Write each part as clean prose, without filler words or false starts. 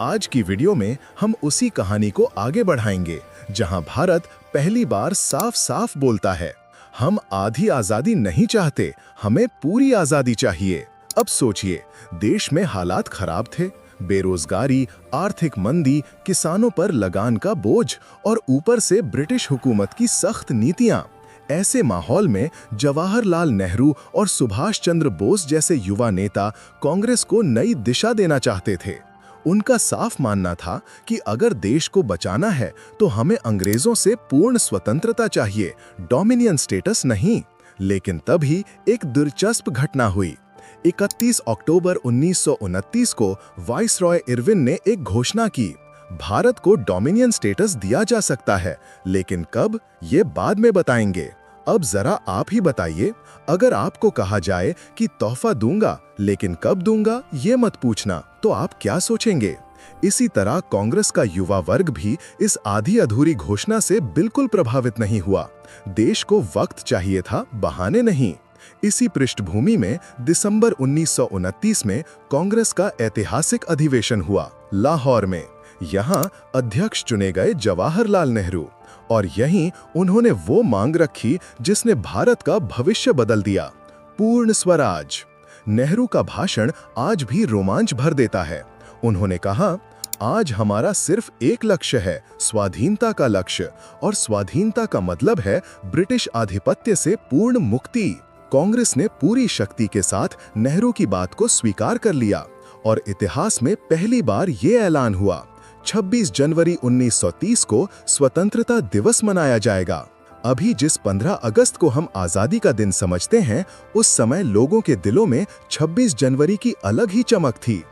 आज की वीडियो में हम उसी कहानी को आगे बढ़ाएंगे जहां भारत पहली बार साफ साफ बोलता है, हम आधी आजादी नहीं चाहते, हमें पूरी आजादी चाहिए। अब सोचिए, देश में हालात खराब थे, बेरोजगारी, आर्थिक मंदी, किसानों पर लगान का बोझ और ऊपर से ब्रिटिश हुकूमत की सख्त नीतियां। ऐसे माहौल में जवाहरलाल नेहरू और सुभाष चंद्र बोस जैसे युवा नेता कांग्रेस को नई दिशा देना चाहते थे। उनका साफ मानना था कि अगर देश को बचाना है तो हमें अंग्रेजों से पूर्ण स्वतंत्रता चाहिए, डोमिनियन स्टेटस नहीं। लेकिन तभी एक दिलचस्प घटना हुई। 31 अक्टूबर 1929 को वाइसरॉय इरविन ने एक घोषणा की, भारत को डोमिनियन स्टेटस दिया जा सकता है, लेकिन कब, ये बाद में बताएंगे। अब जरा आप ही बताइए, अगर आपको कहा जाए कि तोहफा दूंगा लेकिन कब दूंगा ये मत पूछना, तो आप क्या सोचेंगे? इसी तरह कांग्रेस का युवा वर्ग भी इस आधी अधूरी घोषणा से बिल्कुल प्रभावित नहीं हुआ। देश को वक्त चाहिए था, बहाने नहीं। इसी पृष्ठभूमि में दिसंबर 1929 में कांग्रेस का ऐतिहासिक अधिवेशन हुआ, लाहौर में। यहाँ अध्यक्ष चुने गए जवाहरलाल नेहरू, और यहीं उन्होंने वो मांग रखी जिसने भारत का भविष्य बदल दिया, पूर्ण स्वराज। नेहरू का भाषण आज भी रोमांच भर देता है। उन्होंने कहा, आज हमारा सिर्फ एक लक्ष्य है, स्वाधीनता का लक्ष्य, और स्वाधीनता का मतलब है ब्रिटिश आधिपत्य से पूर्ण मुक्ति। कांग्रेस ने पूरी शक्ति के साथ नेहरू की बात को स्वीकार कर लिया और इतिहास में पहली बार ये ऐलान हुआ, 26 जनवरी 1930 को स्वतंत्रता दिवस मनाया जाएगा। अभी जिस 15 अगस्त को हम आजादी का दिन समझते हैं, उस समय लोगों के दिलों में 26 जनवरी की अलग ही चमक थी।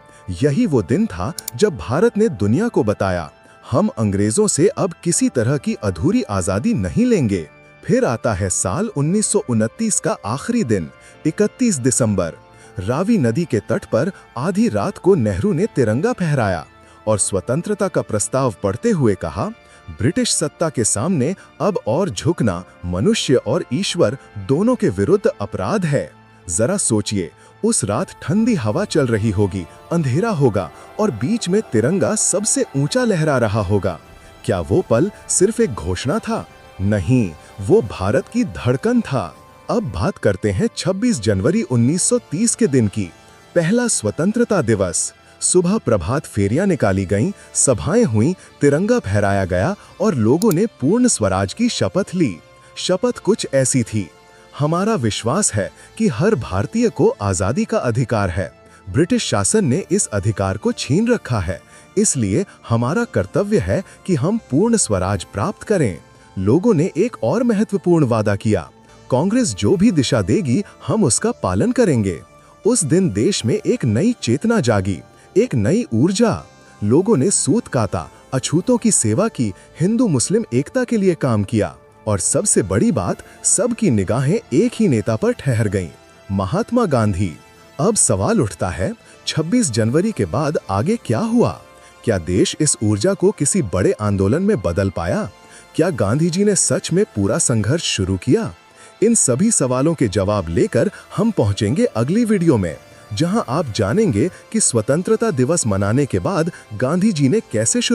यही वो दिन था जब भारत ने दुनिया को बताया, हम अंग्रेजों से अब किसी तरह की अधूरी आजादी नहीं लेंगे। फिर आता है साल 1929 का आखिरी दिन, 31 दिसंबर। रावी नदी के तट पर आधी रात को नेहरू ने तिरंगा फहराया और स्वतंत्रता का प्रस्ताव पढ़ते हुए कहा, ब्रिटिश सत्ता के सामने अब और झुकना मनुष्य और ईश्वर दोनों के विरुद्ध अपराध है। जरा सोचिए, उस रात ठंडी हवा चल रही होगी, अंधेरा होगा और बीच में तिरंगा सबसे ऊंचा लहरा रहा होगा। क्या वो पल सिर्फ एक घोषणा था? नहीं, वो भारत की धड़कन था। अब बात करते हैं 26 जनवरी 1930 के दिन की, पहला स्वतंत्रता दिवस। सुबह प्रभात फेरियां निकाली गईं, सभाएं हुईं, तिरंगा फहराया गया और लोगों ने पूर्ण स्वराज की शपथ ली। शपथ कुछ ऐसी थी, हमारा विश्वास है कि हर भारतीय को आजादी का अधिकार है। ब्रिटिश शासन ने इस अधिकार को छीन रखा है, इसलिए हमारा कर्तव्य है कि हम पूर्ण स्वराज प्राप्त करें। लोगों ने एक और महत्वपूर्ण वादा किया, कांग्रेस जो भी दिशा देगी हम उसका पालन करेंगे। उस दिन देश में एक नई चेतना जागी, एक नई ऊर्जा। लोगों ने सूत काता, अछूतों की सेवा की, हिंदू मुस्लिम एकता के लिए काम किया, और सबसे बड़ी बात, सबकी निगाहें एक ही नेता पर ठहर गईं, महात्मा गांधी। अब सवाल उठता है, 26 जनवरी के बाद आगे क्या हुआ? क्या देश इस ऊर्जा को किसी बड़े आंदोलन में बदल पाया? क्या गांधी जी ने सच में पूरा संघर्ष शुरू किया? इन सभी सवालों के जवाब लेकर हम पहुंचेंगे अगली वीडियो में, जहां आप जानेंगे कि स्वतंत्रता दिवस मनाने के बाद गांधी जी ने कैसे